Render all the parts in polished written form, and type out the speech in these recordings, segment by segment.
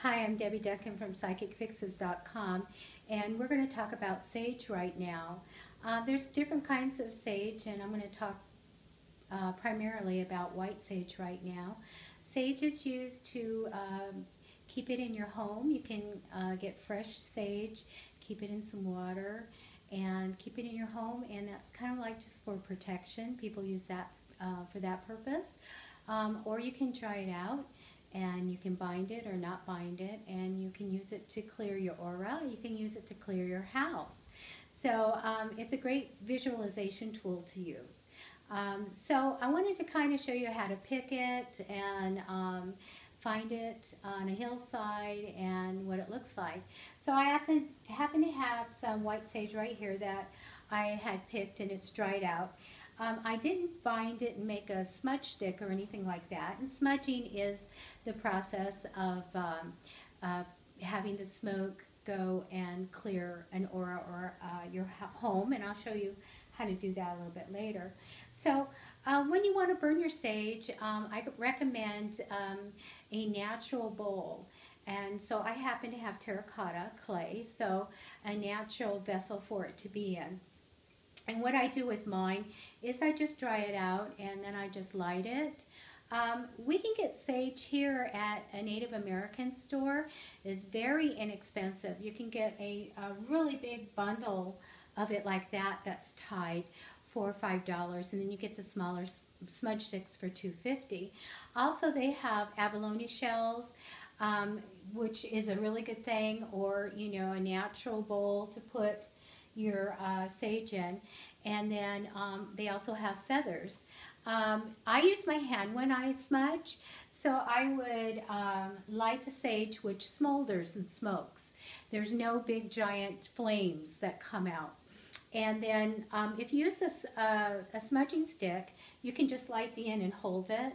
Hi, I'm Debbie Duncan from PsychicFixes.com, and we're going to talk about sage right now. There's different kinds of sage, and I'm going to talk primarily about white sage right now. Sage is used to keep it in your home. You can get fresh sage, keep it in some water, and keep it in your home, and that's kind of like just for protection. People use that for that purpose. Or you can dry it out and you can bind it or not bind it, and you can use it to clear your aura. You can use it to clear your house. So it's a great visualization tool to use. So I wanted to kind of show you how to pick it and find it on a hillside and what it looks like. So I happen to have some white sage right here that I had picked, and it's dried out. I didn't bind it and make a smudge stick or anything like that. And smudging is the process of having the smoke go and clear an aura or your home, and I'll show you how to do that a little bit later. So when you want to burn your sage, I recommend a natural bowl. And so I happen to have terracotta clay, so a natural vessel for it to be in. And what I do with mine is I just dry it out and then I just light it. We can get sage here at a Native American store. It's very inexpensive. You can get a really big bundle of it like that that's tied for $5, and then you get the smaller smudge sticks for $2.50. Also, they have abalone shells, which is a really good thing, or a natural bowl to put your sage in. And then they also have feathers. I use my hand when I smudge, so I would light the sage, which smolders and smokes. There's no big giant flames that come out. And then if you use a smudging stick, you can just light the end and hold it.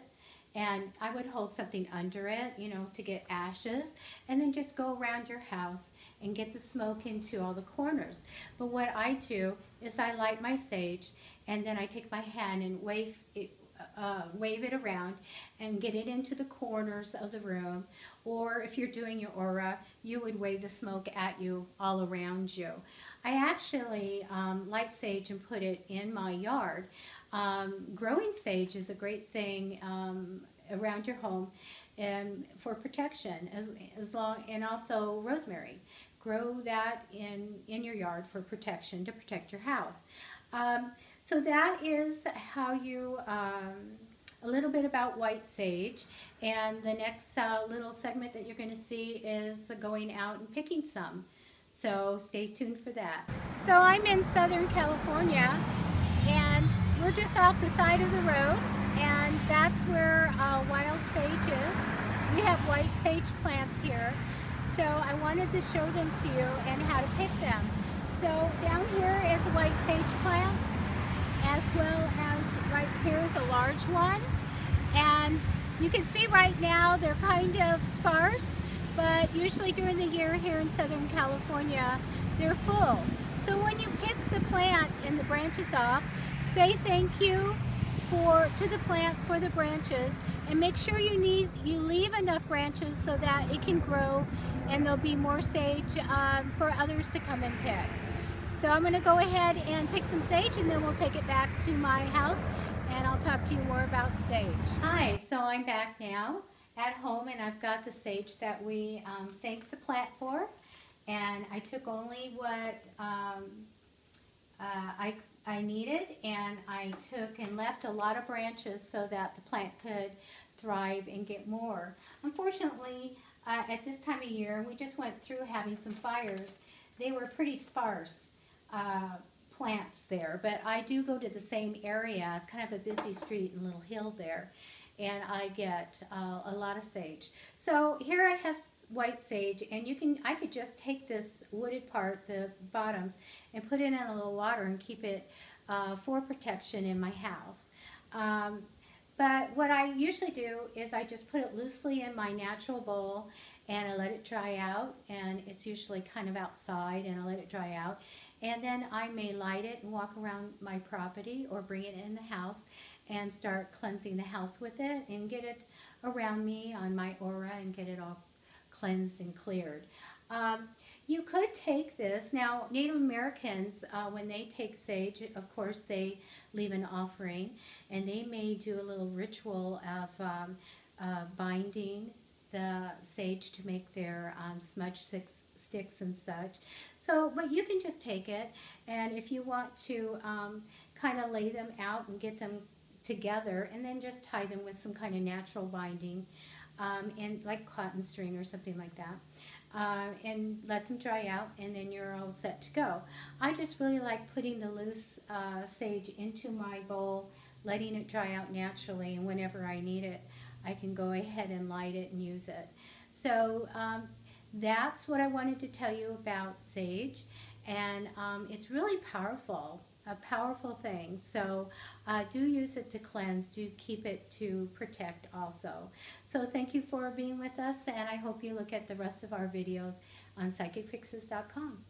And I would hold something under it, to get ashes, and then just go around your house and get the smoke into all the corners. But what I do is I light my sage, and then I take my hand and wave it around and get it into the corners of the room. Or if you're doing your aura, you would wave the smoke at you all around you. I actually light sage and put it in my yard. Growing sage is a great thing around your home and for protection, and also rosemary. Grow that in your yard for protection, to protect your house. So that is how you, a little bit about white sage. And the next little segment that you're going to see is going out and picking some. So stay tuned for that. So I'm in Southern California, and we're just off the side of the road, and that's where wild sage is. We have white sage plants here, so I wanted to show them to you and how to pick them. So down here is a white sage plant, as well as right here is a large one. And you can see right now they're kind of sparse, but usually during the year here in Southern California, they're full. So when you pick the plant and the branches off, say thank you to the plant for the branches, and make sure you leave enough branches so that it can grow and there'll be more sage for others to come and pick. So I'm going to go ahead and pick some sage, and then we'll take it back to my house and I'll talk to you more about sage. Hi, so I'm back now at home, and I've got the sage that we thanked the plant for, and I took only what I needed, and I took and left a lot of branches so that the plant could thrive and get more. Unfortunately, at this time of year, we just went through having some fires. They were pretty sparse plants there, but I do go to the same area. It's kind of a busy street and little hill there, and I get a lot of sage. So here I have white sage, and I could just take this wooded part, the bottoms, and put it in a little water and keep it for protection in my house. But what I usually do is I just put it loosely in my natural bowl, and I let it dry out, and it's usually kind of outside, and I let it dry out. And then I may light it and walk around my property or bring it in the house and start cleansing the house with it and get it around me on my aura and get it all cleansed and cleared. You could take this. Now, Native Americans, when they take sage, of course, they leave an offering, and they may do a little ritual of binding the sage to make their smudge sticks and such. So, but you can just take it, and if you want to kind of lay them out and get them together, and then just tie them with some kind of natural binding, and like cotton string or something like that. And let them dry out, and then you're all set to go. I just really like putting the loose sage into my bowl, letting it dry out naturally, and whenever I need it, I can go ahead and light it and use it. So that's what I wanted to tell you about sage, and it's really powerful. A powerful thing. So do use it to cleanse, do keep it to protect also. So thank you for being with us, and I hope you look at the rest of our videos on psychicfixes.com.